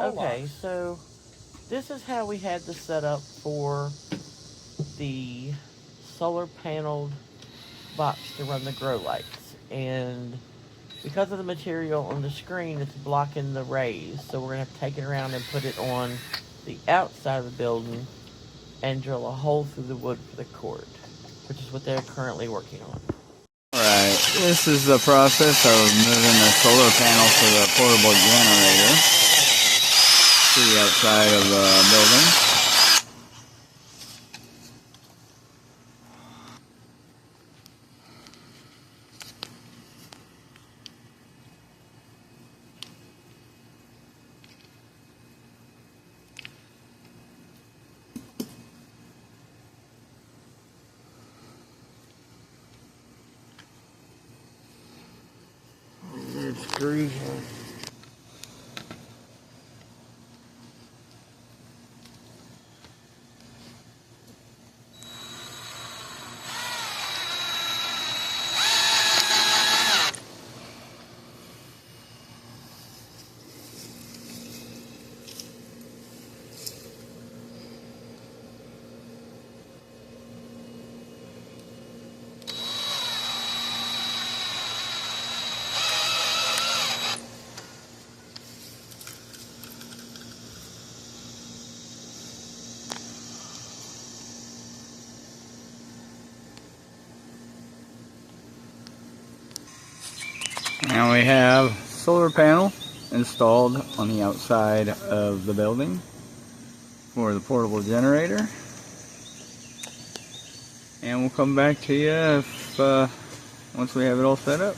Okay, so this is how we had this set up for the solar paneled box to run the grow lights. And because of the material on the screen, it's blocking the rays. So we're going to have to take it around and put it on the outside of the building and drill a hole through the wood for the cord, which is what they're currently working on. Alright, this is the process of moving the solar panel for the portable generator to the outside of the building. It's freezing. Now we have solar panel installed on the outside of the building for the portable generator. And we'll come back to you if once we have it all set up.